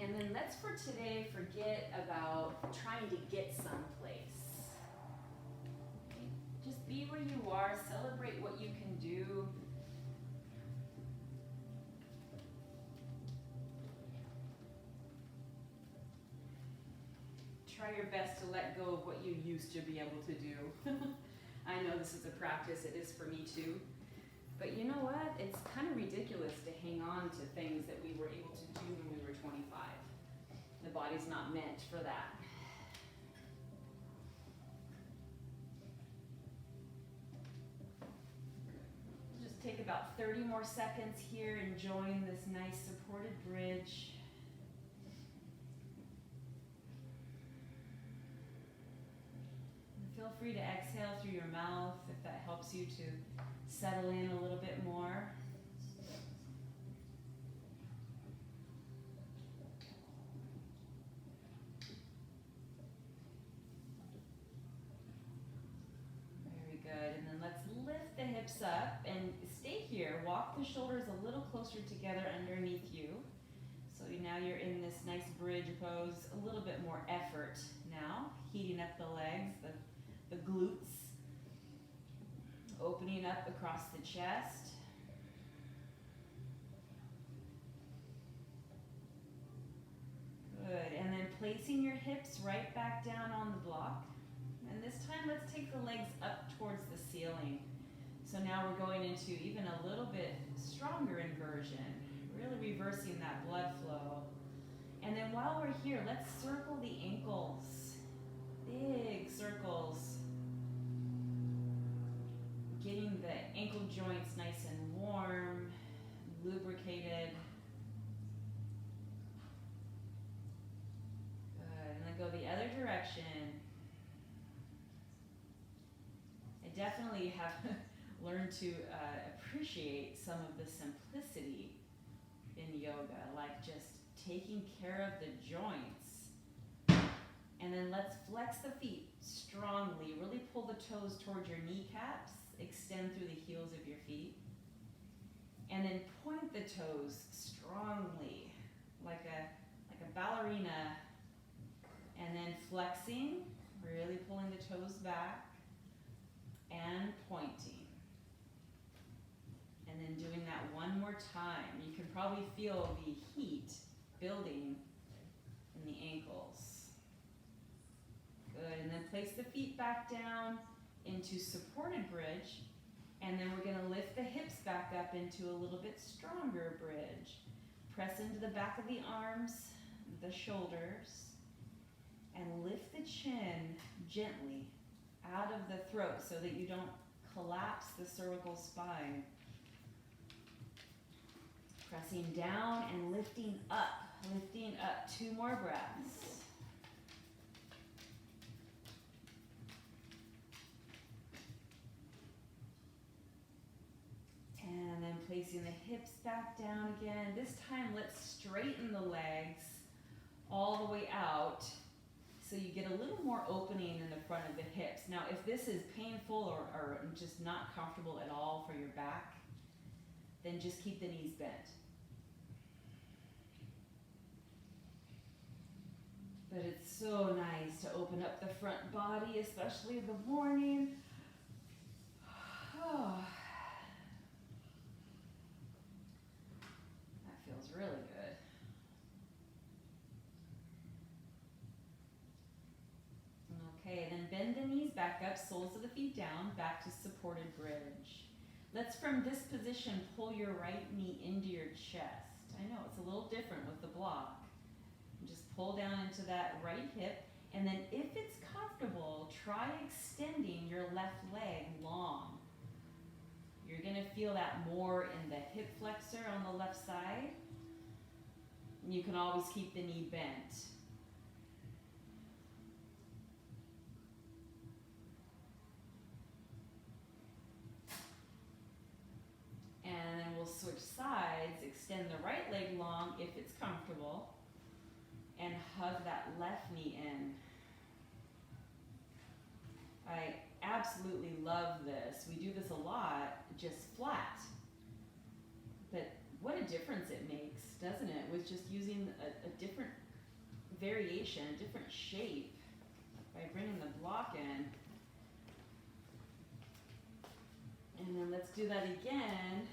And then let's for today forget about trying to get someplace. Okay? Just be where you are, celebrate what you can do. Try your best to let go of what you used to be able to do. I know this is a practice, it is for me too. But you know what? It's kind of ridiculous to hang on to things that we were able to do when we were 25. The body's not meant for that. Just take about 30 more seconds here, enjoying this nice supported bridge. Feel free to exhale through your mouth if that helps you to settle in a little bit more. Very good. And then let's lift the hips up and stay here. Walk the shoulders a little closer together underneath you. So now you're in this nice bridge pose, a little bit more effort now, heating up the legs, the glutes, opening up across the chest. Good, and then placing your hips right back down on the block. And this time let's take the legs up towards the ceiling. So now we're going into even a little bit stronger inversion, really reversing that blood flow. And then while we're here, let's circle the ankles. Big circles. Getting the ankle joints nice and warm, lubricated. Good, and then go the other direction. I definitely have learned to appreciate some of the simplicity in yoga, like just taking care of the joints. And then let's flex the feet strongly. Really pull the toes towards your kneecaps. Extend through the heels of your feet. And then point the toes strongly, like a ballerina. And then flexing, really pulling the toes back and pointing. And then doing that one more time. You can probably feel the heat building in the ankles. Good, and then place the feet back down into supported bridge, and then we're going to lift the hips back up into a little bit stronger bridge. Press into the back of the arms, the shoulders, and lift the chin gently out of the throat so that you don't collapse the cervical spine. Pressing down and lifting up. Lifting up. 2 more breaths. And then placing the hips back down again. This time, let's straighten the legs all the way out so you get a little more opening in the front of the hips. Now, if this is painful or just not comfortable at all for your back, then just keep the knees bent. But it's so nice to open up the front body, especially in the morning. Oh. That feels really good. Okay, then bend the knees back up, soles of the feet down, back to supported bridge. Let's, from this position, pull your right knee into your chest. I know it's a little different with the block. Just pull down into that right hip, and then if it's comfortable, try extending your left leg long. You're going to feel that more in the hip flexor on the left side. And you can always keep the knee bent. And then we'll switch sides, extend the right leg long if it's comfortable, and hug that left knee in. I absolutely love this. We do this a lot, just flat. But what a difference it makes, doesn't it? With just using a different variation, a different shape by bringing the block in. And then let's do that again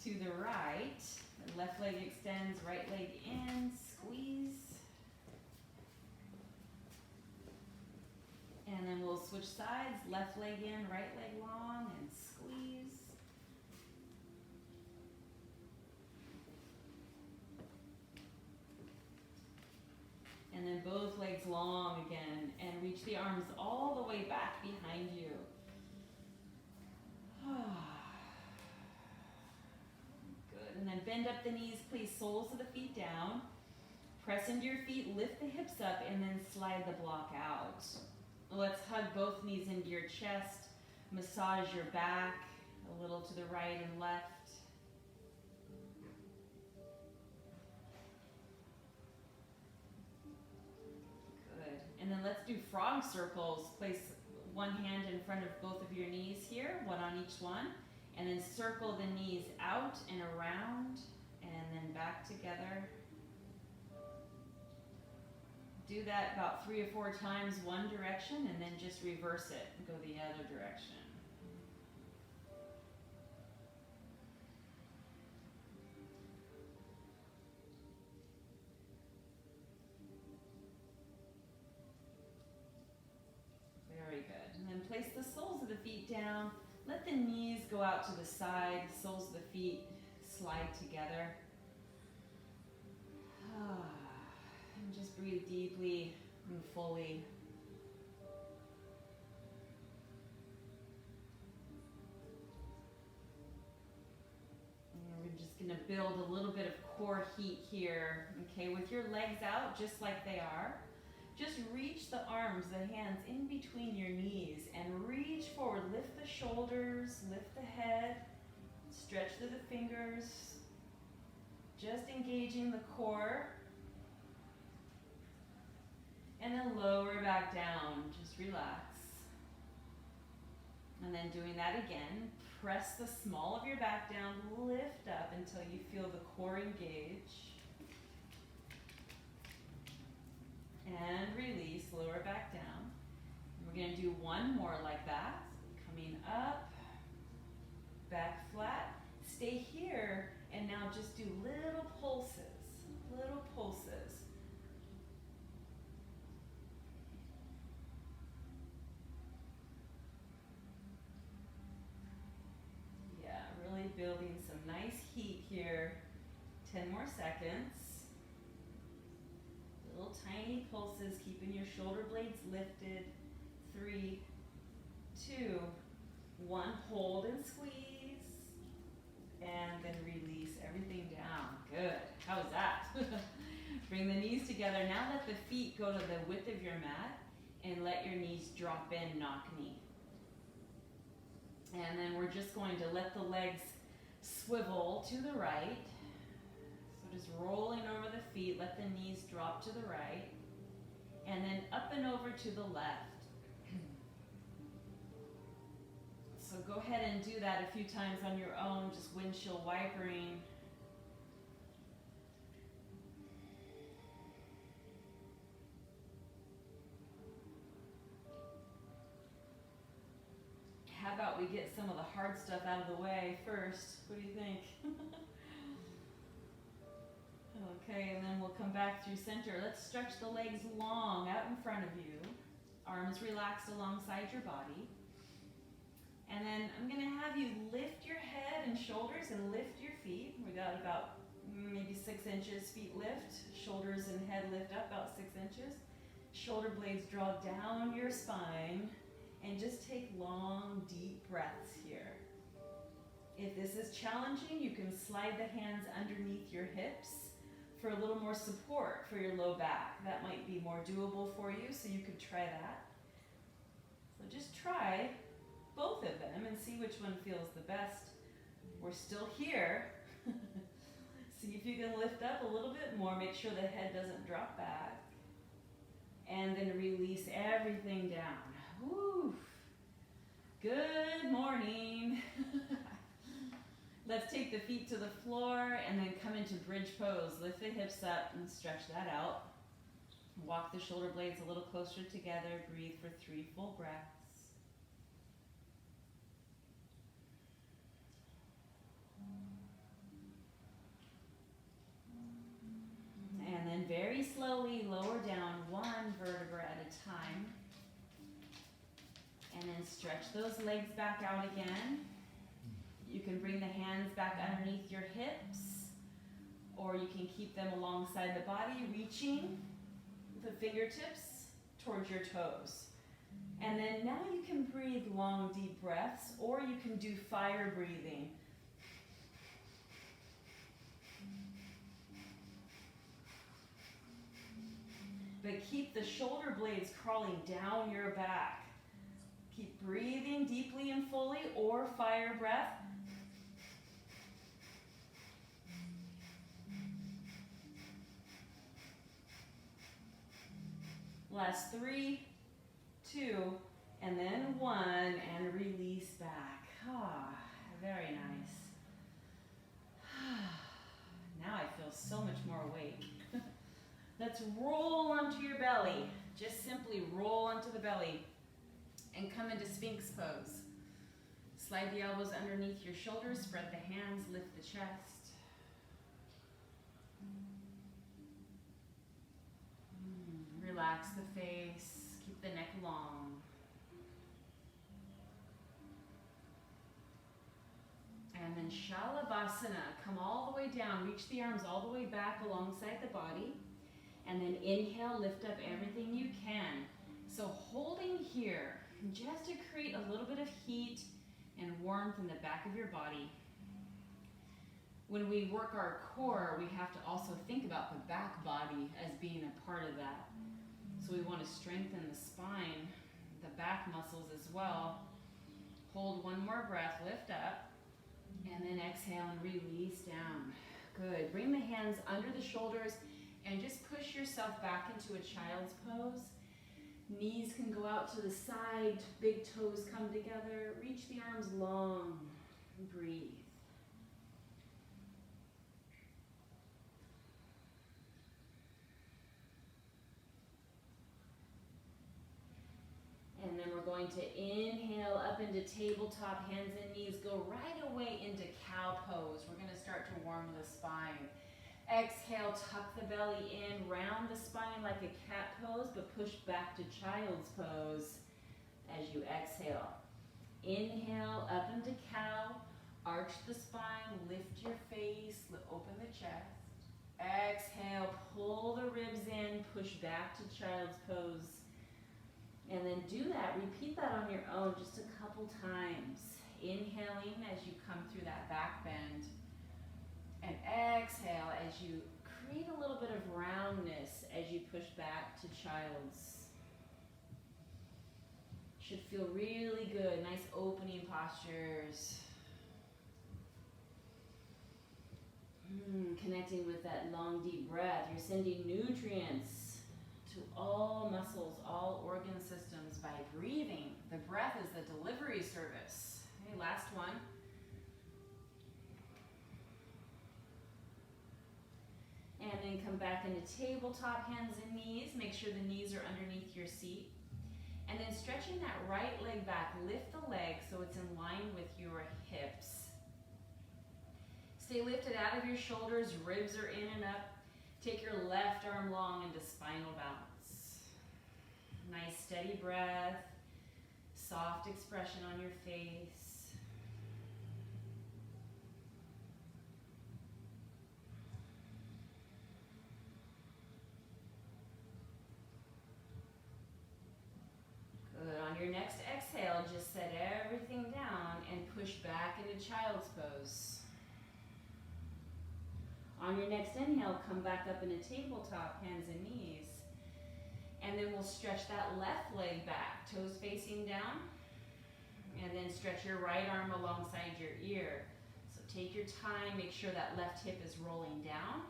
to the right. The left leg extends, right leg in, squeeze. And then we'll switch sides, left leg in, right leg long, and squeeze. And then both legs long again, and reach the arms all the way back behind you. Good, and then bend up the knees, please, soles of the feet down. Press into your feet, lift the hips up, and then slide the block out. Let's hug both knees into your chest, massage your back a little to the right and left. Good, and then let's do frog circles. Place one hand in front of both of your knees here, one on each one, and then circle the knees out and around, and then back together. Do that about 3 or 4 times one direction, and then just reverse it and go the other direction. Very good. And then place the soles of the feet down. Let the knees go out to the side. The soles of the feet slide together. And just breathe deeply and fully. And we're just going to build a little bit of core heat here. Okay, with your legs out just like they are. Just reach the arms, the hands in between your knees and reach forward. Lift the shoulders, lift the head, stretch through the fingers. Just engaging the core. And then lower back down, just relax. And then doing that again, press the small of your back down, lift up until you feel the core engage. And release, lower back down. And we're going to do one more like that. Coming up, back flat. Stay here, and now just do little pulses, little pulses. Yeah, really building some nice heat here. 10 more seconds. Little tiny pulses, keeping your shoulder blades lifted. 3, 2, 1. Hold and squeeze. And then release everything down. Good. How was that? Bring the knees together. Now let the feet go to the width of your mat and let your knees drop in, knock knee. And then we're just going to let the legs swivel to the right. So just rolling over the feet, let the knees drop to the right. And then up and over to the left. So go ahead and do that a few times on your own, just windshield wipering. How about we get some of the hard stuff out of the way first? What do you think? Okay, and then we'll come back through center. Let's stretch the legs long out in front of you. Arms relaxed alongside your body. And then I'm going to have you lift your head and shoulders and lift your feet. We got about maybe 6 inches feet lift. Shoulders and head lift up about 6 inches. Shoulder blades draw down your spine. And just take long, deep breaths here. If this is challenging, you can slide the hands underneath your hips for a little more support for your low back. That might be more doable for you, so you could try that. So just try both of them and see which one feels the best. We're still here. See if you can lift up a little bit more. Make sure the head doesn't drop back. And then release everything down. Woo. Good morning. Let's take the feet to the floor and then come into bridge pose. Lift the hips up and stretch that out. Walk the shoulder blades a little closer together. Breathe for 3 full breaths. And then very slowly lower down 1 vertebra at a time. And then stretch those legs back out again. You can bring the hands back underneath your hips, or you can keep them alongside the body, reaching the fingertips towards your toes. And then now you can breathe long, deep breaths, or you can do fire breathing. But keep the shoulder blades crawling down your back. Keep breathing deeply and fully, or fire breath. Last 3, 2, and then 1, and release back. Ah, very nice. Now I feel so much more awake. Let's roll onto your belly. Just simply roll onto the belly and come into Sphinx pose. Slide the elbows underneath your shoulders, spread the hands, lift the chest. Relax the face, keep the neck long. And then Shalabhasana, come all the way down, reach the arms all the way back alongside the body. And then inhale, lift up everything you can. So holding here, just to create a little bit of heat and warmth in the back of your body. When we work our core, we have to also think about the back body as being a part of that. So we want to strengthen the spine, the back muscles as well. Hold 1 more breath, lift up, and then exhale and release down. Good. Bring the hands under the shoulders and just push yourself back into a child's pose. Knees can go out to the side, big toes come together. Reach the arms long. Breathe. And then we're going to inhale up into tabletop, hands and knees. Go right away into cow pose. We're going to start to warm the spine. Exhale, tuck the belly in, round the spine like a cat pose, but push back to child's pose as you exhale. Inhale, up into cow, arch the spine, lift your face, open the chest. Exhale, pull the ribs in, push back to child's pose. And then do that, repeat that on your own just a couple times. Inhaling as you come through that back bend. And exhale as you create a little bit of roundness as you push back to child's. Should feel really good, nice opening postures. Connecting with that long, deep breath. You're sending nutrients to all muscles, all organ systems by breathing. The breath is the delivery service. Okay, last one. And then come back into tabletop, hands and knees. Make sure the knees are underneath your seat. And then stretching that right leg back, lift the leg so it's in line with your hips. Stay lifted out of your shoulders, ribs are in and up. Take your left arm long into spinal balance. Nice steady breath, soft expression on your face. Good. On your next exhale, just set everything down and push back into child's pose. On your next inhale, come back up into tabletop, hands and knees. And then we'll stretch that left leg back, toes facing down. And then stretch your right arm alongside your ear. So take your time, make sure that left hip is rolling down.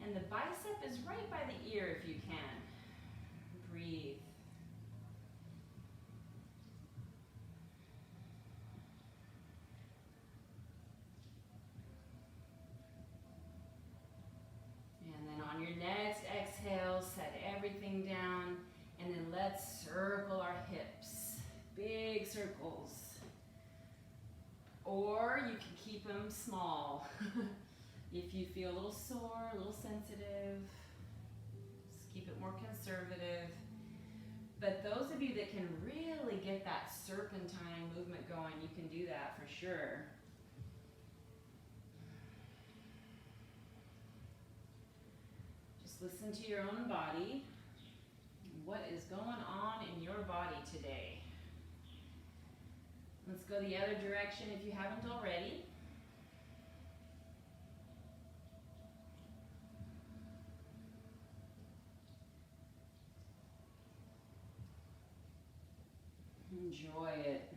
And the bicep is right by the ear if you can. Breathe. everything down, and then let's circle our hips. Big circles. Or you can keep them small. If you feel a little sore, a little sensitive, just keep it more conservative. But those of you that can really get that serpentine movement going, you can do that for sure. Just listen to your own body. What is going on in your body today? Let's go the other direction if you haven't already. Enjoy it.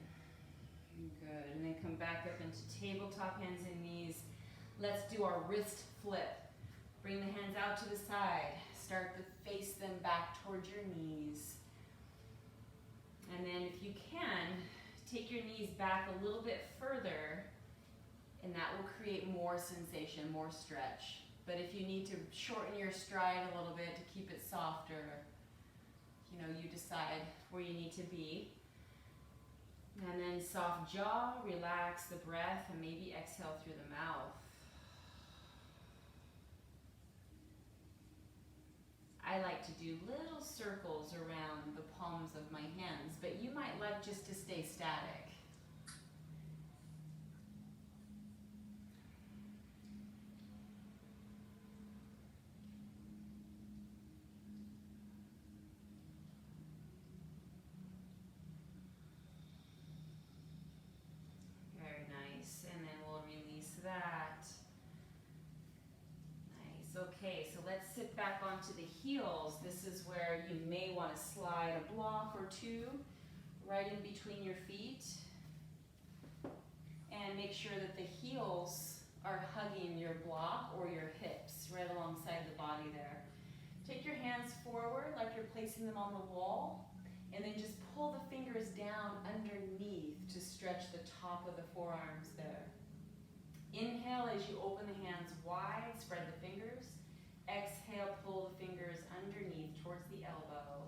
Good. And then come back up into tabletop, hands and knees. Let's do our wrist flip. Bring the hands out to the side. Start to face them back towards your knees. And then if you can, take your knees back a little bit further, and that will create more sensation, more stretch. But if you need to shorten your stride a little bit to keep it softer, you decide where you need to be. And then soft jaw, relax the breath, and maybe exhale through the mouth. I like to do little circles around the palms of my hands, but you might like just to stay static. Very nice, and then we'll release that. Okay, so let's sit back onto the heels. This is where you may want to slide a block or two right in between your feet. And make sure that the heels are hugging your block or your hips right alongside the body there. Take your hands forward like you're placing them on the wall, and then just pull the fingers down underneath to stretch the top of the forearms there. Inhale as you open the hands wide, spread the fingers. Exhale, pull the fingers underneath towards the elbow.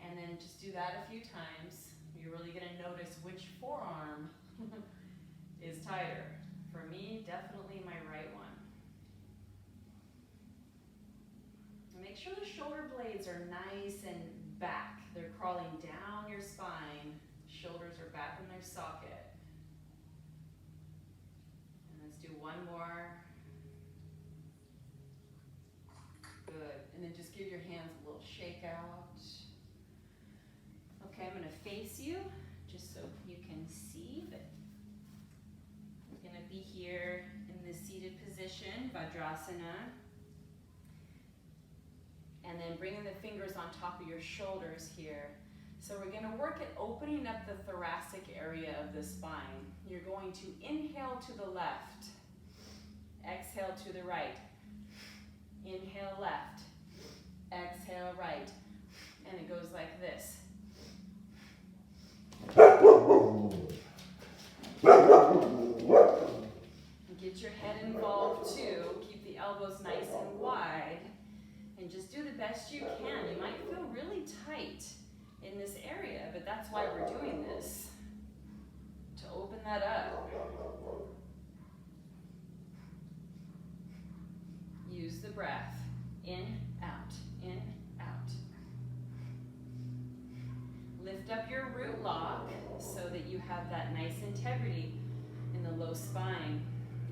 And then just do that a few times. You're really going to notice which forearm is tighter. For me, definitely my right one. Make sure the shoulder blades are nice and back. They're crawling down your spine. Shoulders are back in their socket. Let's do one more. Good. And then just give your hands a little shake out. Okay, I'm going to face you just so you can see. But we're going to be here in the seated position, Vajrasana. And then bringing the fingers on top of your shoulders here. So we're going to work at opening up the thoracic area of the spine. You're going to inhale to the left, exhale to the right. Inhale left, exhale right. And it goes like this. Get your head involved too. Keep the elbows nice and wide. And just do the best you can. You might feel really tight in this area, but that's why we're doing this, to open that up. Use the breath. In, out, in, out. Lift up your root lock so that you have that nice integrity in the low spine.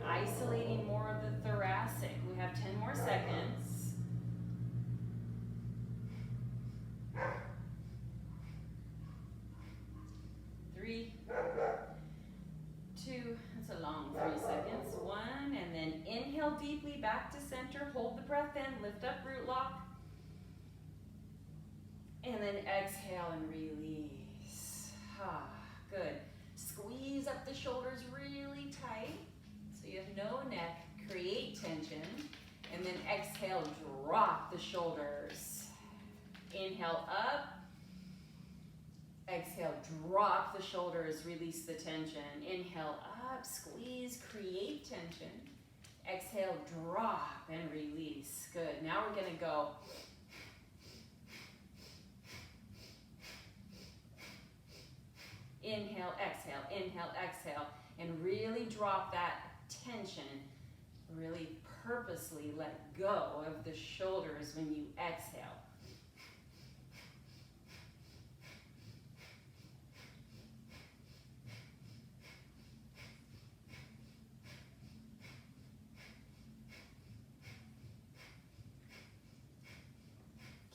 Isolating more of the thoracic. We have 10 more seconds. 3, 2, that's a long 3 seconds. 1, and then inhale deeply back to center. Hold the breath in, lift up root lock. And then exhale and release. Good. Squeeze up the shoulders really tight so you have no neck. Create tension. And then exhale, drop the shoulders. Inhale up. Exhale, drop the shoulders, release the tension. Inhale up, squeeze, create tension. Exhale, drop and release. Good. Now we're going to go Inhale, exhale, and really drop that tension. Really purposely let go of the shoulders when you exhale.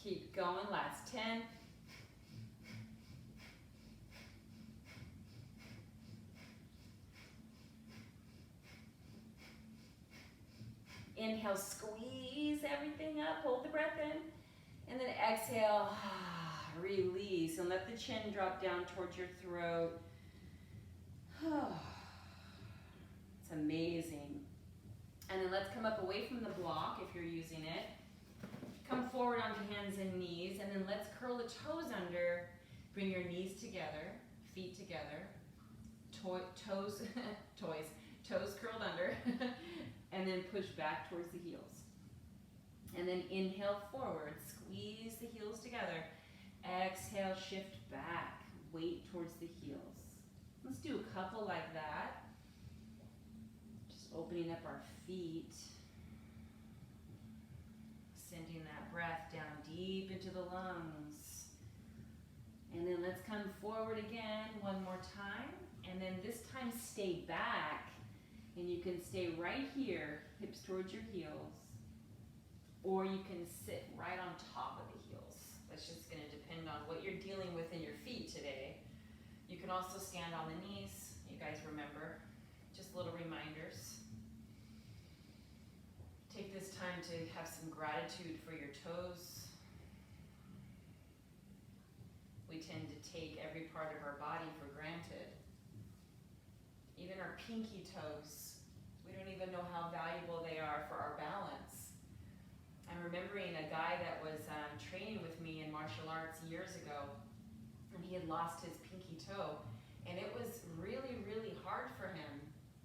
Keep going, last 10. Inhale, squeeze everything up, hold the breath in. And then exhale, release, and let the chin drop down towards your throat. It's amazing. And then let's come up away from the block if you're using it. Come forward onto hands and knees, and then let's curl the toes under. Bring your knees together, feet together, toes curled under, and then push back towards the heels. And then inhale forward, squeeze the heels together. Exhale, shift back, weight towards the heels. Let's do a couple like that. Just opening up our feet. Sending that breath down deep into the lungs. And then let's come forward again one more time. And then this time stay back. And you can stay right here, hips towards your heels. Or you can sit right on top of the heels. That's just going to depend on what you're dealing with in your feet today. You can also stand on the knees. You guys remember, just little reminders. Take this time to have some gratitude for your toes. We tend to take every part of our body for granted. Even our pinky toes. We don't even know how valuable they are for our balance. I'm remembering a guy that was training with me in martial arts years ago, and he had lost his pinky toe, and it was really, really hard for him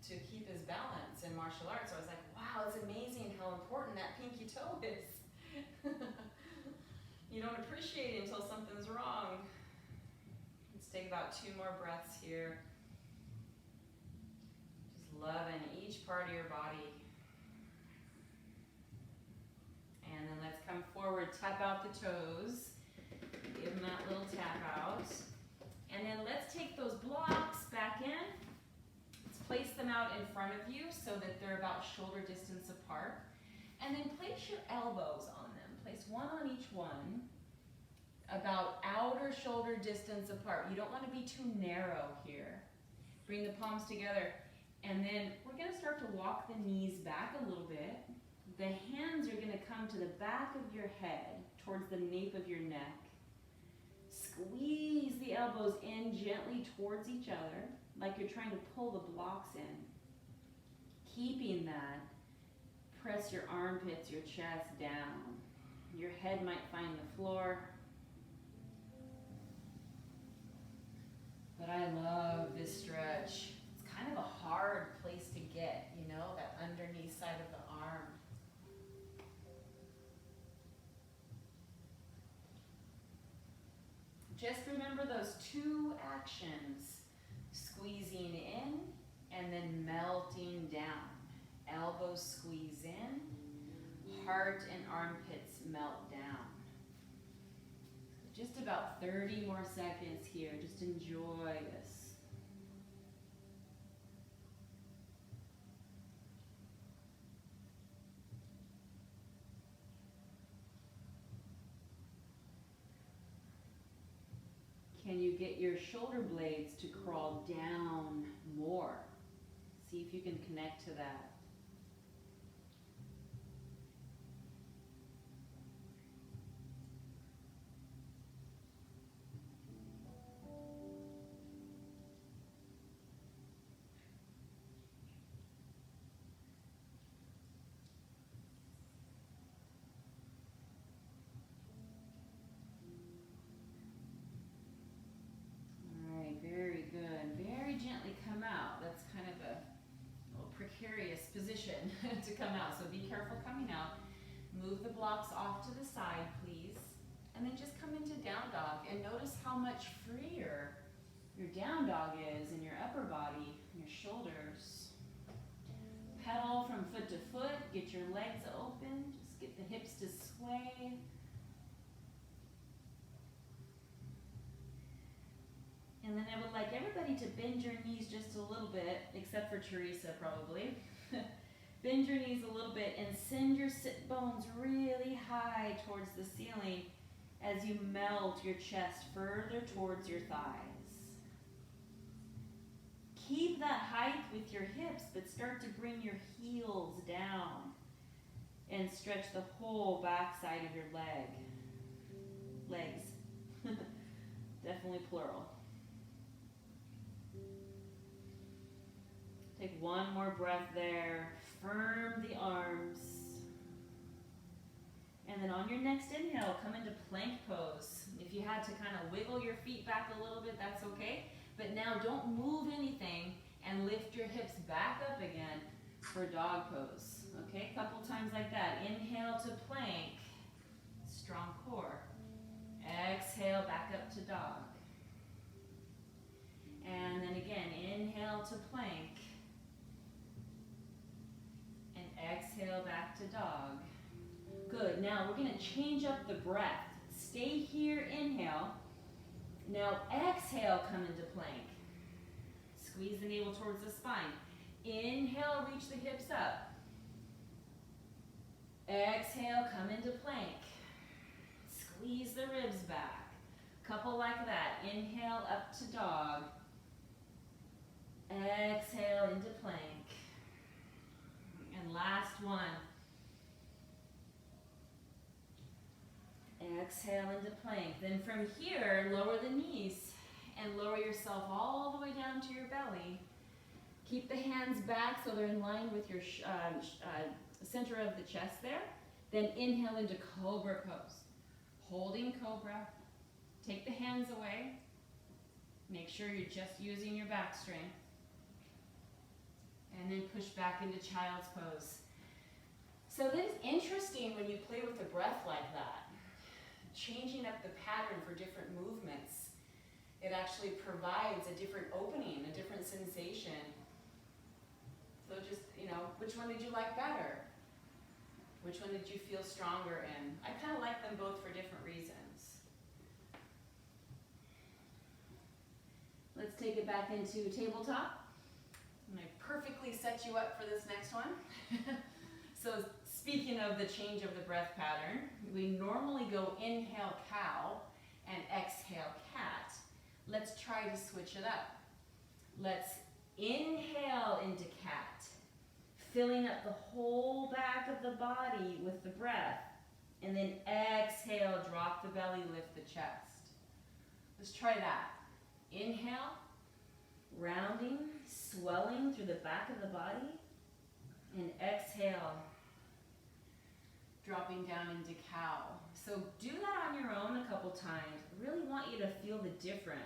to keep his balance in martial arts. So I was like, wow, it's amazing how important that pinky toe is. You don't appreciate it until something's wrong. Let's take about 2 more breaths here. Just loving each part of your body. And then let's come forward, tap out the toes. Give them that little tap out. And then let's take those blocks back in. Let's place them out in front of you so that they're about shoulder distance apart. And then place your elbows on them. Place one on each one, about outer shoulder distance apart. You don't want to be too narrow here. Bring the palms together. And then we're going to start to walk the knees back a little bit. The hands are going to come to the back of your head, towards the nape of your neck. Squeeze the elbows in gently towards each other, like you're trying to pull the blocks in. Keeping that, press your armpits, your chest down. Your head might find the floor. But I love this stretch. It's kind of a hard place to get, you know, that underneath side of the arm. Just remember those 2 actions, squeezing in and then melting down. Elbows squeeze in, heart and armpits melt down. Just about 30 more seconds here. Just enjoy this. Can you get your shoulder blades to crawl down more? See if you can connect to that. Position to come out. So be careful coming out. Move the blocks off to the side, please. And then just come into down dog and notice how much freer your down dog is in your upper body, your shoulders. Pedal from foot to foot, get your legs open, just get the hips to sway. And then I would like everybody to bend your knees just a little bit, except for Teresa probably. Bend your knees a little bit and send your sit bones really high towards the ceiling as you melt your chest further towards your thighs. Keep that height with your hips, but start to bring your heels down and stretch the whole back side of your legs. Definitely plural. Take one more breath there. Firm the arms. And then on your next inhale, come into plank pose. If you had to kind of wiggle your feet back a little bit, that's okay. But now don't move anything and lift your hips back up again for dog pose. Okay, a couple times like that. Inhale to plank. Strong core. Exhale back up to dog. And then again, inhale to plank. And exhale back to dog. Good. Now we're going to change up the breath. Stay here, inhale. Now exhale, come into plank. Squeeze the navel towards the spine. Inhale, reach the hips up. Exhale, come into plank. Squeeze the ribs back. Couple like that. Inhale, up to dog. Exhale into plank. And last one. Exhale into plank. Then from here, lower the knees and lower yourself all the way down to your belly. Keep the hands back so they're in line with your center of the chest there. Then inhale into cobra pose. Holding cobra. Take the hands away. Make sure you're just using your back strength. And then push back into child's pose. So this is interesting when you play with the breath like that. Changing up the pattern for different movements. It actually provides a different opening, a different sensation. So just, which one did you like better? Which one did you feel stronger in? I kind of like them both for different reasons. Let's take it back into tabletop. And I perfectly set you up for this next one. So speaking of the change of the breath pattern, we normally go inhale cow and exhale cat. Let's try to switch it up. Let's inhale into cat, filling up the whole back of the body with the breath. And then exhale, drop the belly, lift the chest. Let's try that. Inhale, rounding, swelling through the back of the body. And exhale, dropping down into cow. So do that on your own a couple times. I really want you to feel the difference.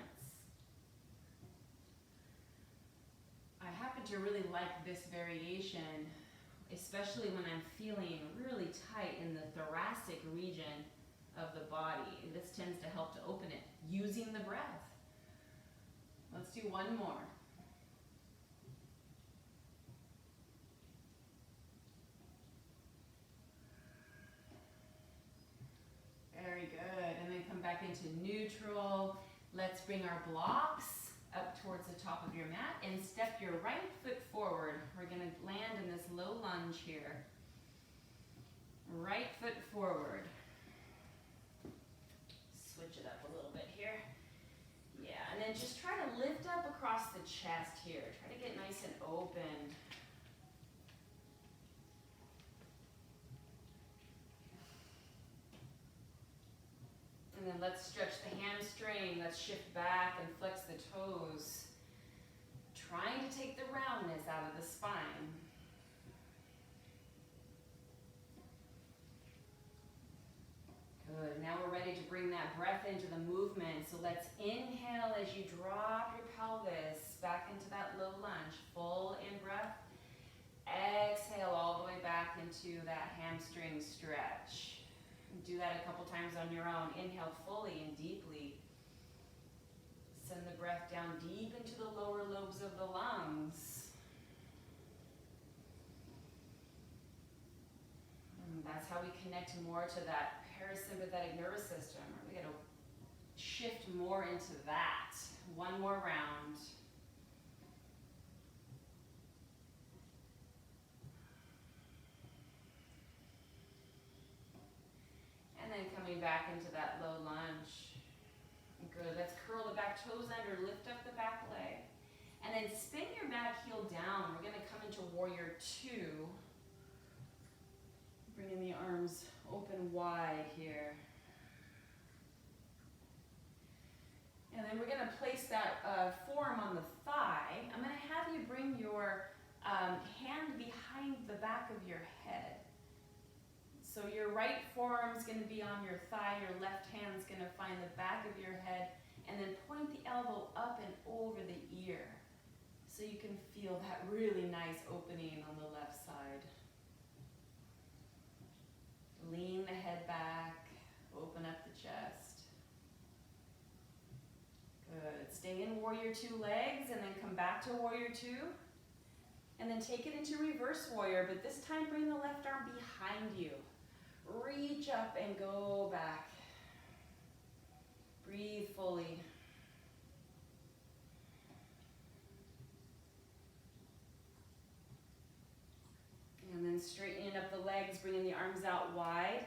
I happen to really like this variation, especially when I'm feeling really tight in the thoracic region of the body. This tends to help to open it using the breath. Let's do one more. Very good. And then come back into neutral. Let's bring our blocks up towards the top of your mat and step your right foot forward. We're going to land in this low lunge here. Right foot forward. Switch it up a little bit here. Yeah, and then just try to lift up across the chest here. Try to get nice and open. And then let's stretch the hamstring. Let's shift back and flex the toes. Trying to take the roundness out of the spine. Good. Now we're ready to bring that breath into the movement. So let's inhale as you drop your pelvis back into that low lunge. Full in breath. Exhale all the way back into that hamstring stretch. Do that a couple times on your own. Inhale fully and deeply. Send the breath down deep into the lower lobes of the lungs. And that's how we connect more to that parasympathetic nervous system. We got to shift more into that. One more round. And then coming back into that low lunge. Good, let's curl the back toes under, lift up the back leg. And then spin your back heel down. We're gonna come into warrior two. Bringing the arms open wide here. And then we're gonna place that forearm on the thigh. I'm gonna have you bring your hand behind the back of your head. So your right forearm's gonna be on your thigh, your left hand's gonna find the back of your head, and then point the elbow up and over the ear. So you can feel that really nice opening on the left side. Lean the head back, open up the chest. Good, stay in warrior two legs and then come back to warrior two. And then take it into reverse warrior, but this time bring the left arm behind you. Reach up and go back. Breathe fully. And then straightening up the legs, bringing the arms out wide.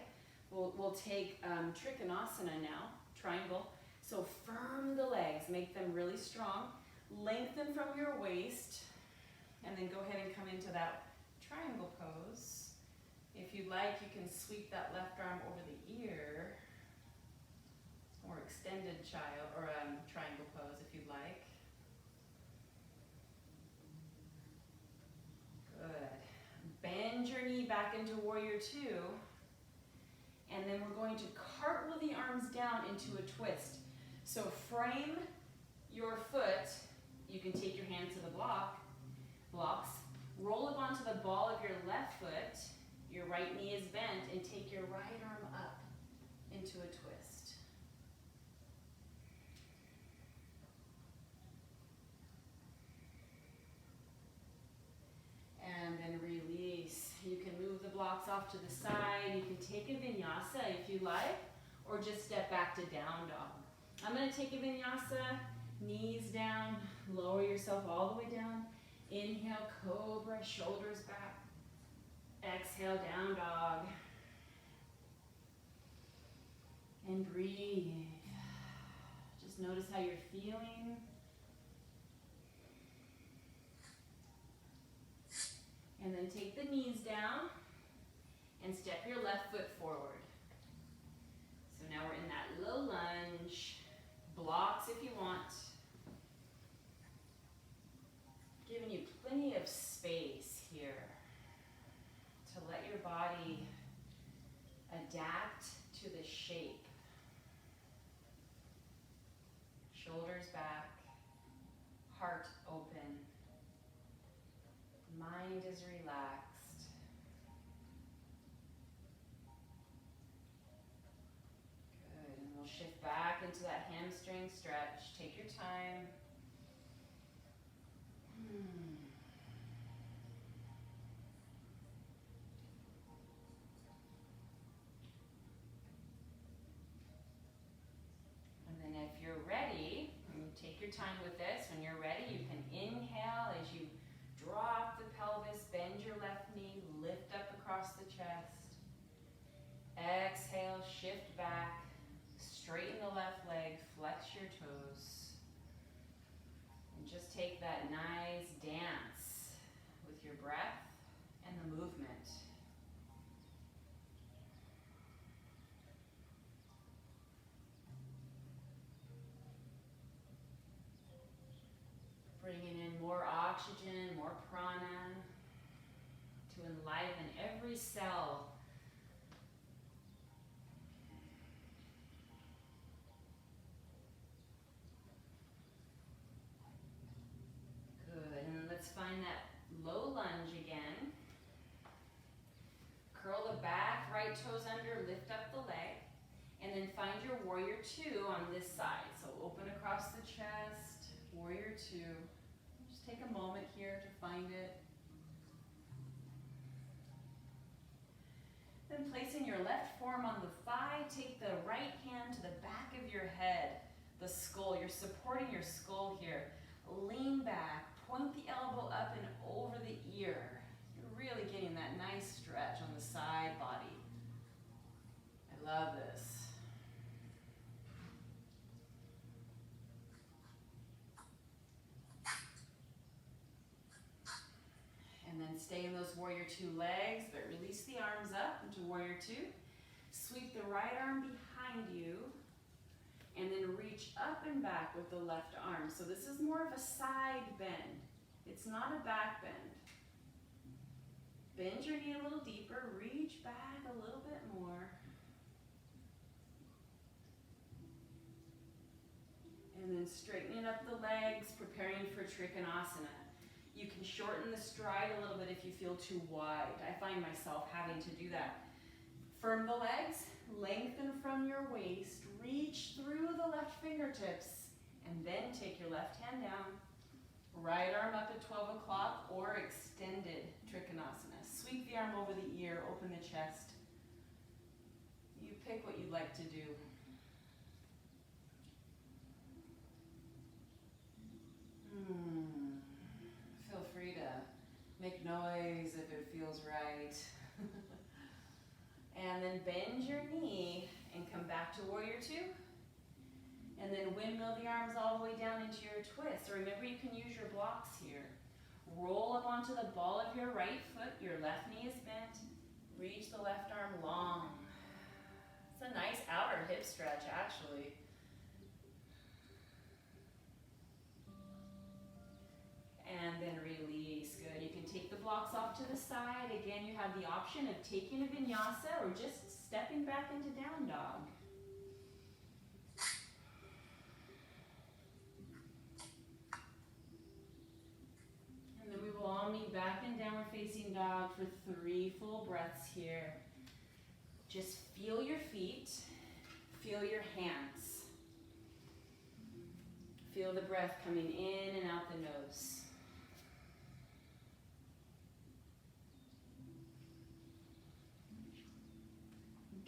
We'll take Trikonasana now, triangle. So firm the legs, make them really strong. Lengthen from your waist, and then go ahead and come into that triangle pose. If you'd like, you can sweep that left arm over the ear, or extended child, or triangle pose if you'd like. Good. Bend your knee back into warrior two, and then we're going to cartwheel the arms down into a twist. So frame your foot. You can take your hand to the blocks, roll up onto the ball of your left foot, your right knee is bent, and take your right arm up into a twist. And then release. You can move the blocks off to the side. You can take a vinyasa if you like, or just step back to down dog. I'm going to take a vinyasa, knees down, lower yourself all the way down. Inhale, cobra, shoulders back. Exhale, down dog. And breathe. Just notice how you're feeling. And then take the knees down and step your left foot forward. So now we're in that low lunge. Blocks if you want. Giving you plenty of space here to let your body adapt to the shape. Shoulders back, heart open, mind is relaxed. Good, and we'll shift back into that hamstring stretch. Take your time. And then if you're ready, and you take your time with this, when you're ready, you can inhale as you drop the pelvis, bend your left knee, lift up across the chest. Exhale, shift back, straighten the left leg, flex your toes. And just take that nice dance with your breath and the movement. Bringing in more oxygen, more prana to enliven every cell. Good, and let's find that low lunge again. Curl the back, right toes under, lift up the leg. And then find your warrior two on this side. So open across the chest, warrior two. Just take a moment here to find it. Then placing your left forearm on the thigh, take the right hand to the back of your head, the skull. You're supporting your skull here. Lean back, point the elbow up and over the ear. You're really getting that nice stretch on the side body. I love this. And then stay in those warrior two legs, but release the arms up into warrior two. Sweep the right arm behind you, and then reach up and back with the left arm. So this is more of a side bend. It's not a back bend. Bend your knee a little deeper, reach back a little bit more. And then straightening up the legs, preparing for Trikonasana. You can shorten the stride a little bit if you feel too wide. I find myself having to do that. Firm the legs, lengthen from your waist, reach through the left fingertips, and then take your left hand down. Right arm up at 12 o'clock or extended Trikonasana. Sweep the arm over the ear, open the chest. You pick what you'd like to do. Feel free to make noise if it feels right. And then bend your knee and come back to warrior two. And then windmill the arms all the way down into your twist. So remember, you can use your blocks here. Roll up onto the ball of your right foot. Your left knee is bent. Reach the left arm long. It's a nice outer hip stretch, actually. And then release. Good. You can take the blocks off to the side. Again, you have the option of taking a vinyasa or just stepping back into down dog. And then we will all meet back in downward facing dog for 3 full breaths here. Just feel your feet. Feel your hands. Feel the breath coming in and out the nose.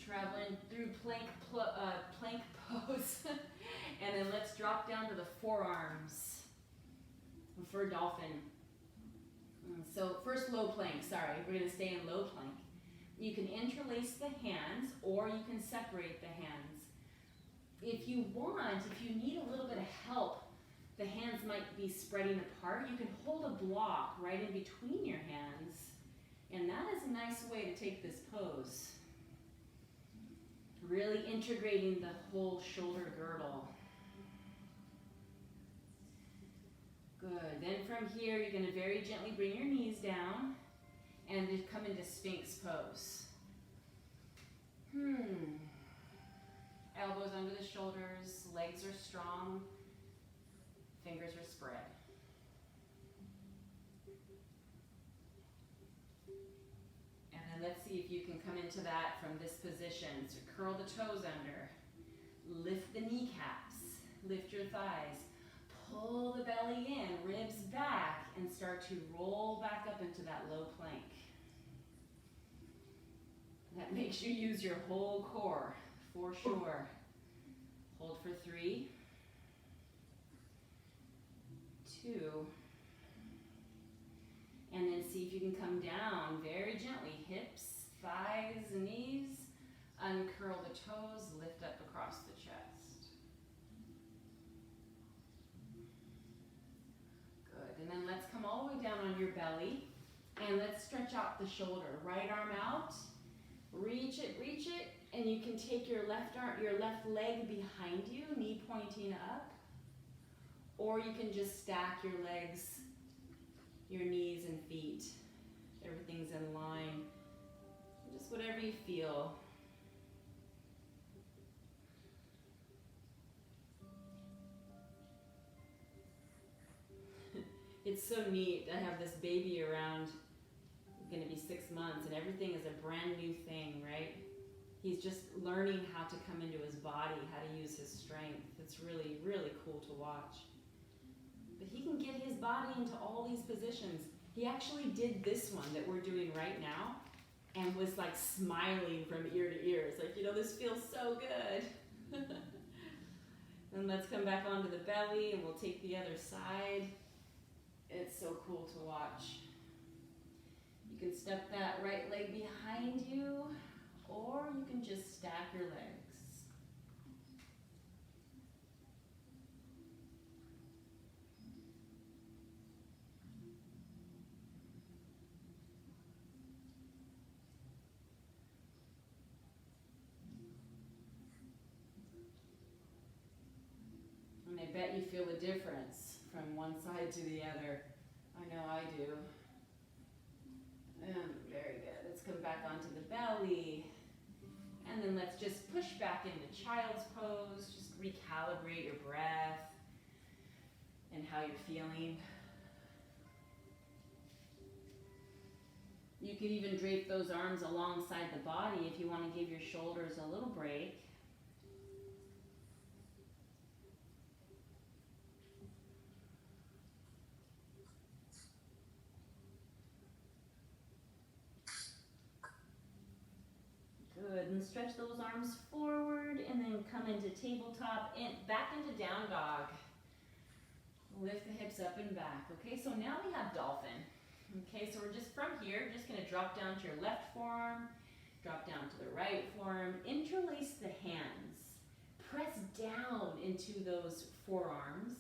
Traveling through plank pose. And then let's drop down to the forearms for dolphin. So first low plank, sorry, we're going to stay in low plank. You can interlace the hands or you can separate the hands. If you want, if you need a little bit of help, the hands might be spreading apart, you can hold a block right in between your hands. And that is a nice way to take this pose. Really integrating the whole shoulder girdle. Good. Then from here, you're going to very gently bring your knees down and just come into Sphinx pose. Elbows under the shoulders, legs are strong, fingers are spread. And then let's see if you can come into that from this position. So curl the toes under, lift the kneecaps, lift your thighs, pull the belly in, ribs back, and start to roll back up into that low plank. That makes you use your whole core, for sure. Hold for 3, 2, and then see if you can come down very gently, hips, thighs, knees, uncurl the toes, lift up across the chest. Good, and then let's come all the way down on your belly, and let's stretch out the shoulder. Right arm out, reach it, and you can take your left arm, your left leg behind you, knee pointing up, or you can just stack your legs, your knees and feet. Everything's in line. Just whatever you feel. It's so neat. I have this baby around, going to be 6 months, and everything is a brand new thing, right? He's just learning how to come into his body, how to use his strength. It's really, really cool to watch. But he can get his body into all these positions. He actually did this one that we're doing right now and was like smiling from ear to ear. It's like, you know, this feels so good. And let's come back onto the belly and we'll take the other side. It's so cool to watch. You can step that right leg behind you, or you can just stack your legs. And I bet you feel the difference from one side to the other. I know I do. Very good. Let's come back onto the belly. And then let's just push back into child's pose. Just recalibrate your breath and how you're feeling. You could even drape those arms alongside the body if you want to give your shoulders a little break. Good, and stretch those arms forward and then come into tabletop and back into down dog. Lift the hips up and back. Okay, so now we have dolphin. Okay, so we're just from here, just gonna drop down to your left forearm, drop down to the right forearm, interlace the hands, press down into those forearms,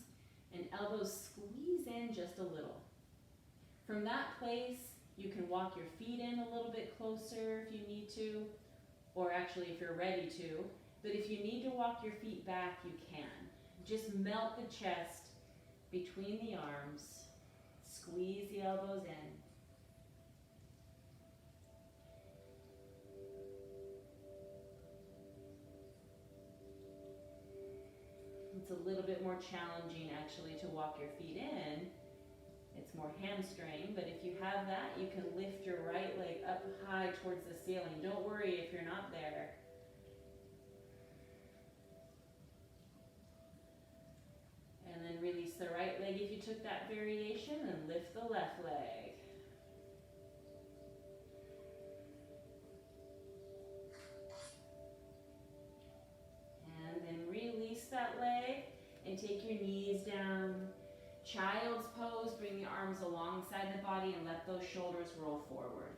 and elbows squeeze in just a little. From that place, you can walk your feet in a little bit closer if you need to, or actually if you're ready to, but if you need to walk your feet back, you can. Just melt the chest between the arms, squeeze the elbows in. It's a little bit more challenging actually to walk your feet in. It's more hamstring, but if you have that, you can lift your right leg up high towards the ceiling. Don't worry if you're not there. And then release the right leg if you took that variation, and lift the left leg. And then release that leg and take your knees down. Child's pose, bring the arms alongside the body and let those shoulders roll forward.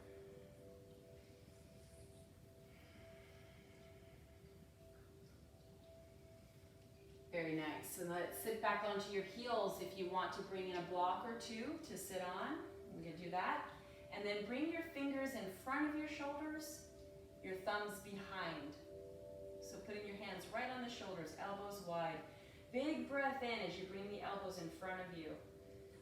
Very nice. And let's sit back onto your heels if you want to bring in a block or two to sit on. You can do that. And then bring your fingers in front of your shoulders, your thumbs behind. So putting your hands right on the shoulders, elbows wide. Big breath in as you bring the elbows in front of you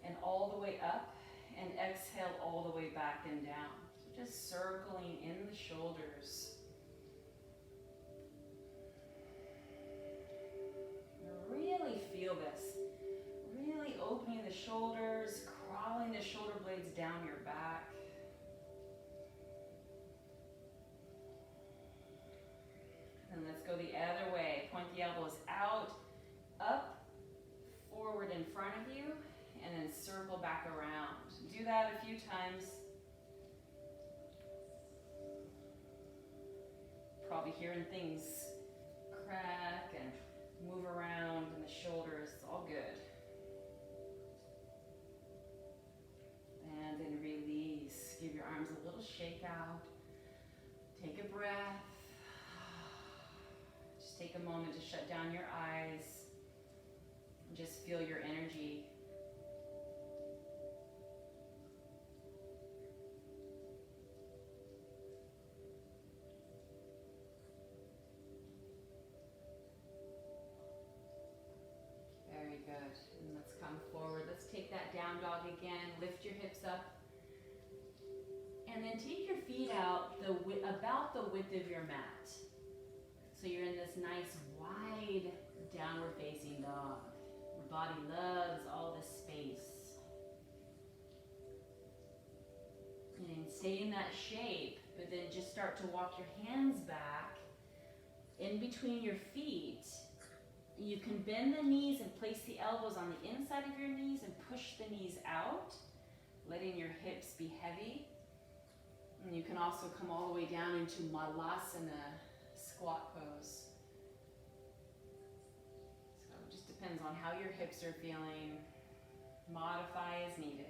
and all the way up, and exhale all the way back and down. So just circling in the shoulders. Really feel this. Really opening the shoulders, crawling the shoulder blades down your back. And let's go the other way. Point the elbows out, up, forward in front of you, and then circle back around. Do that a few times. Probably hearing things crack and move around in the shoulders. It's all good. And then release. Give your arms a little shake out. Take a breath. Just take a moment to shut down your eyes. Just feel your energy. Very good. And let's come forward. Let's take that down dog again. Lift your hips up. And then take your feet out about the width of your mat. So you're in this nice wide downward facing dog. Your body loves all this space. And stay in that shape, but then just start to walk your hands back in between your feet. You can bend the knees and place the elbows on the inside of your knees and push the knees out, letting your hips be heavy. And you can also come all the way down into Malasana, squat pose. So it just depends on how your hips are feeling. Modify as needed.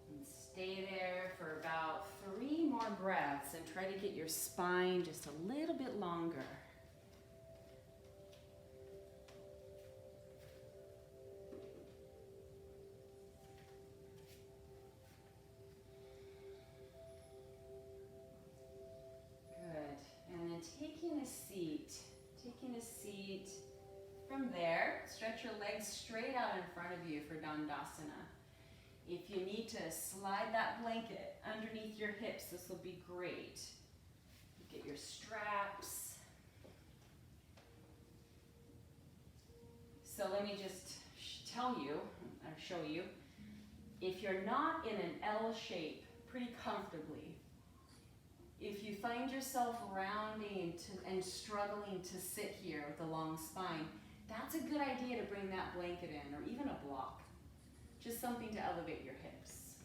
And stay there for about 3 more breaths and try to get your spine just a little bit longer. Taking a seat. From there, stretch your legs straight out in front of you for Dandasana. If you need to slide that blanket underneath your hips, this will be great. Get your straps. So let me just tell you, or show you, if you're not in an L shape pretty comfortably, if you find yourself rounding and struggling to sit here with a long spine, that's a good idea to bring that blanket in, or even a block. Just something to elevate your hips.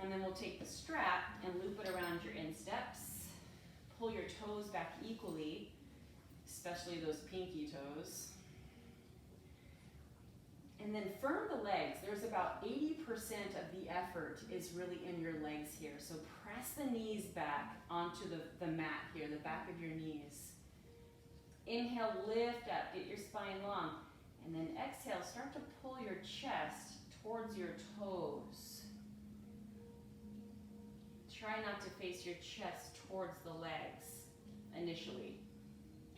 And then we'll take the strap and loop it around your insteps. Pull your toes back equally, especially those pinky toes. And then firm the legs. There's about 80% of the effort is really in your legs here. So press the knees back onto the mat here, the back of your knees. Inhale, lift up, get your spine long. And then exhale, start to pull your chest towards your toes. Try not to face your chest towards the legs initially.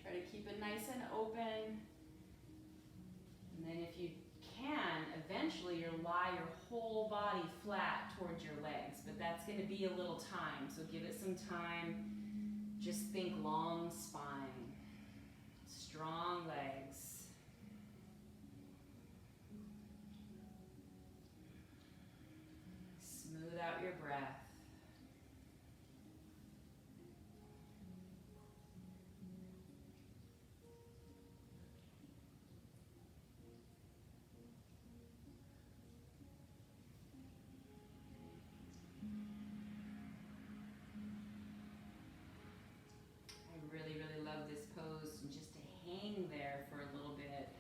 Try to keep it nice and open. And then if you can, eventually you'll lie your whole body flat towards your legs, but that's going to be a little time, so give it some time. Just think long spine, strong legs. Smooth out your breath. There for a little bit.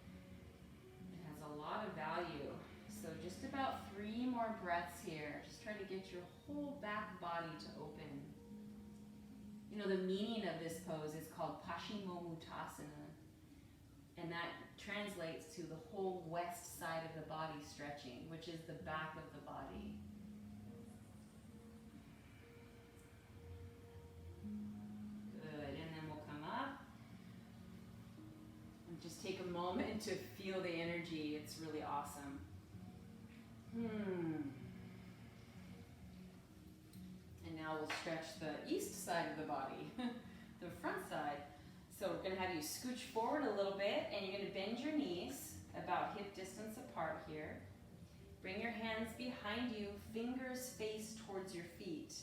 It has a lot of value. So just about 3 more breaths here. Just try to get your whole back body to open. You know, the meaning of this pose is called Paschimottanasana, and that translates to the whole west side of the body stretching, which is the back of the body. Just take a moment to feel the energy. It's really awesome. And now we'll stretch the east side of the body, the front side. So we're going to have you scooch forward a little bit, and you're going to bend your knees about hip distance apart here. Bring your hands behind you, fingers face towards your feet.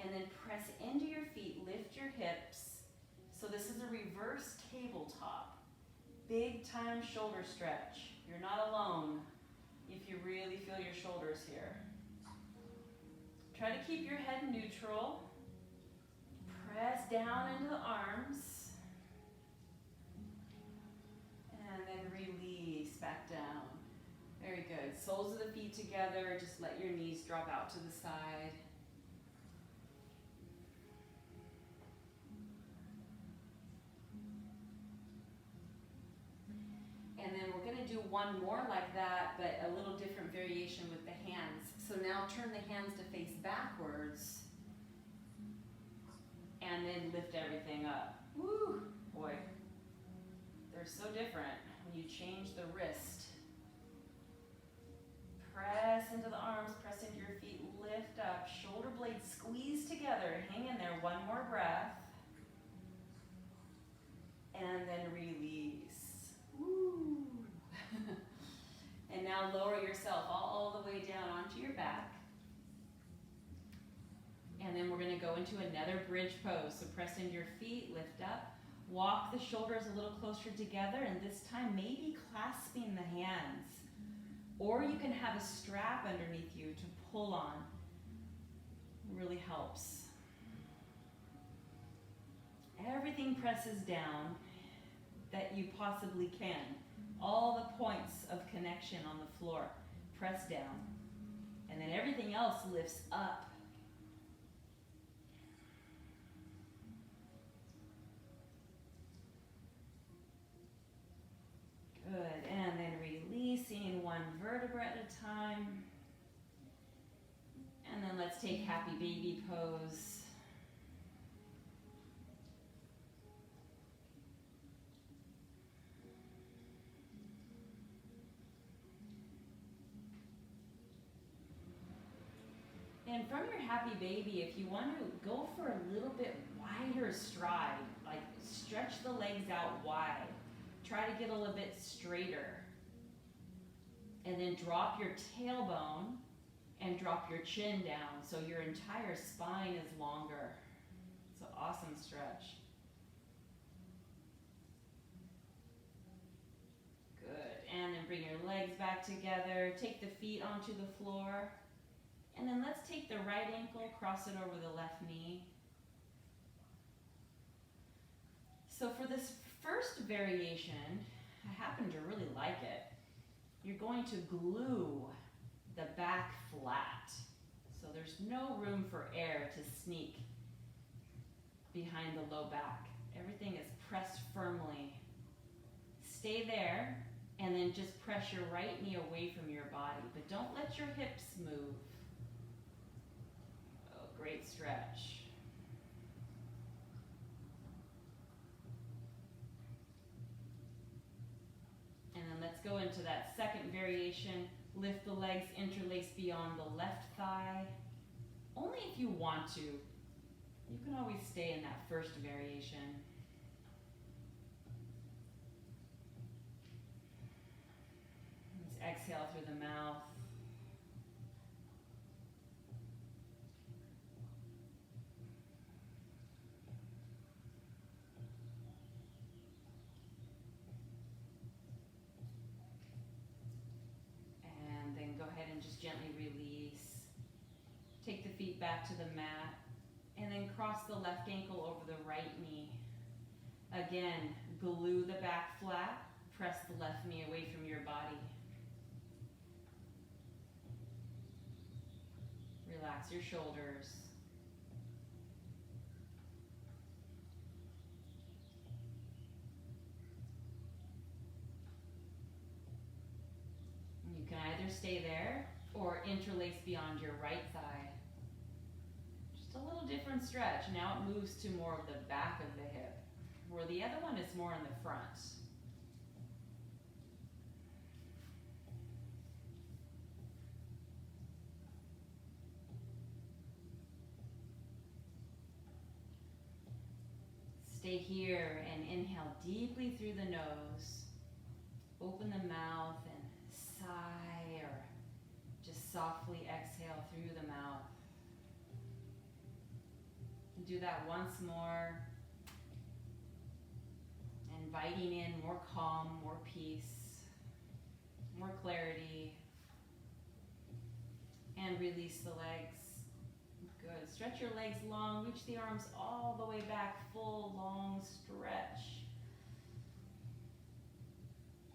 And then press into your feet, lift your hips. So this is a reverse tabletop. Big time shoulder stretch. You're not alone if you really feel your shoulders here. Try to keep your head neutral. Press down into the arms. And then release back down. Very good. Soles of the feet together. Just let your knees drop out to the side. And then we're going to do one more like that, but a little different variation with the hands. So now turn the hands to face backwards. And then lift everything up. Woo! Boy, they're so different when you change the wrist. Press into the arms, press into your feet, lift up. Shoulder blades squeeze together. Hang in there, one more breath. And then release. Woo! And now now lower yourself all the way down onto your back. And then we're gonna go into another bridge pose. So press into your feet, lift up. Walk the shoulders a little closer together, and this time maybe clasping the hands. Or you can have a strap underneath you to pull on. It really helps. Everything presses down that you possibly can. All the points of connection on the floor, press down. And then everything else lifts up. Good, and then releasing one vertebra at a time. And then let's take happy baby pose. And from your happy baby, if you want to go for a little bit wider stride, like stretch the legs out wide. Try to get a little bit straighter. And then drop your tailbone and drop your chin down so your entire spine is longer. It's an awesome stretch. Good. And then bring your legs back together. Take the feet onto the floor. And then let's take the right ankle, cross it over the left knee. So for this first variation, I happen to really like it. You're going to glue the back flat. So there's no room for air to sneak behind the low back. Everything is pressed firmly. Stay there, and then just press your right knee away from your body, but don't let your hips move. Oh, great stretch. And then let's go into that second variation. Lift the legs, interlace beyond the left thigh. Only if you want to. You can always stay in that first variation. Let's exhale through the mouth. Just gently release. Take the feet back to the mat, and then cross the left ankle over the right knee. Again, glue the back flat, press the left knee away from your body. Relax your shoulders. You can either stay there or interlace beyond your right thigh. Just a little different stretch. Now it moves to more of the back of the hip, where the other one is more in the front. Stay here and inhale deeply through the nose. Open the mouth and sigh, or just softly exhale through the mouth. Do that once more, inviting in more calm, more peace, more clarity, and release the legs. Good. Stretch your legs long, reach the arms all the way back, full long stretch.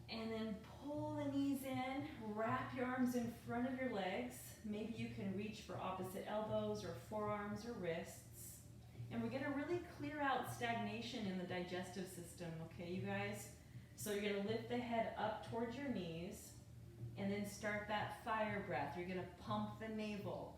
And then pull the knees in, wrap your arms in front of your legs. Maybe you can reach for opposite elbows or forearms or wrists. And we're gonna really clear out stagnation in the digestive system, okay, you guys? So you're gonna lift the head up towards your knees, and then start that fire breath. You're gonna pump the navel.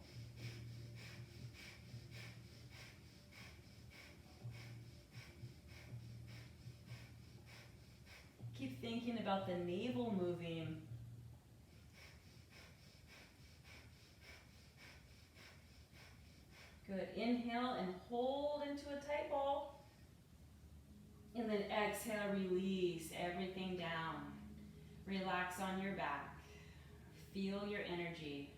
Keep thinking about the navel moving. Good. Inhale and hold into a tight ball. And then exhale, release everything down. Relax on your back. Feel your energy.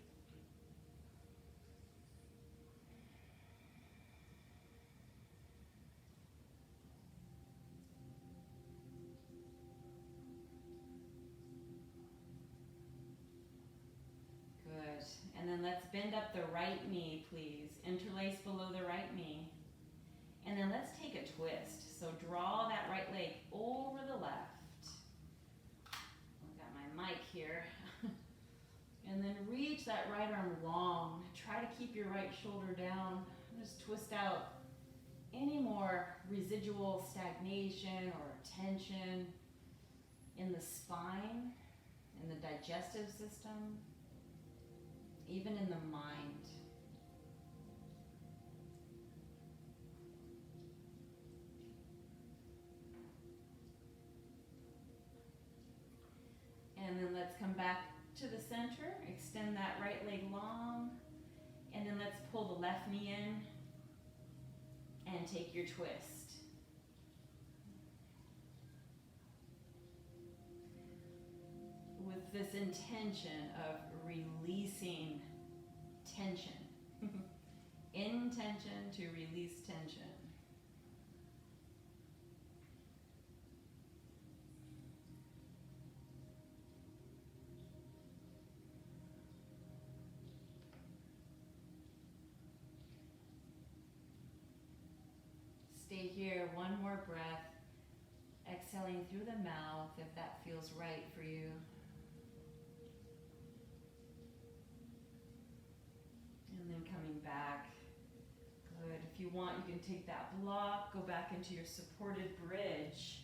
Good. And then let's bend up the right knee, please. Interlace below the right knee. And then let's take a twist. So draw that right leg over the left. I've got my mic here. And then reach that right arm long. Try to keep your right shoulder down. Just twist out any more residual stagnation or tension in the spine, in the digestive system, even in the mind. And then let's come back to the center, extend that right leg long, and then let's pull the left knee in and take your twist. With this intention of releasing tension. Intention to release tension. Stay here, one more breath, exhaling through the mouth if that feels right for you. And then coming back. Good. If you want, you can take that block, go back into your supported bridge.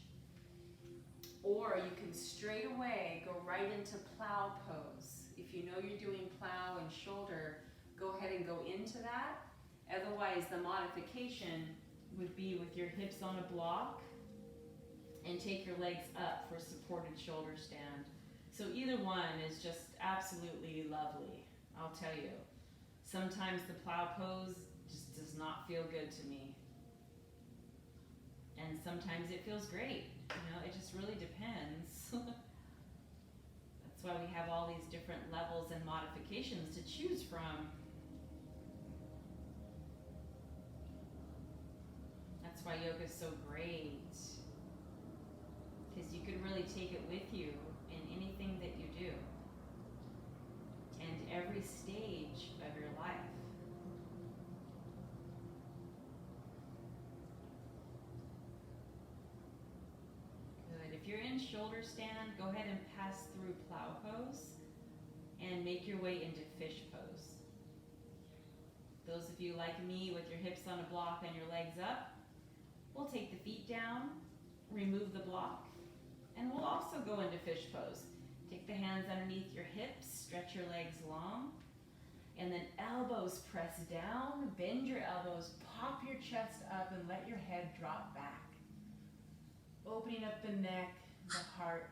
Or you can straight away go right into plow pose. If you know you're doing plow and shoulder, go ahead and go into that. Otherwise, the modification would be with your hips on a block and take your legs up for supported shoulder stand. So either one is just absolutely lovely, I'll tell you. Sometimes the plow pose just does not feel good to me. And sometimes it feels great. You know, it just really depends. That's why we have all these different levels and modifications to choose from. That's why yoga is so great. Because you can really take it with you in anything that you do. And every stage of your life. Good. If you're in shoulder stand, go ahead and pass through plow pose and make your way into fish pose. Those of you like me with your hips on a block and your legs up, we'll take the feet down, remove the block, and we'll also go into fish pose. Take the hands underneath your hips, stretch your legs long, and then elbows press down, bend your elbows, pop your chest up, and let your head drop back. Opening up the neck, the heart,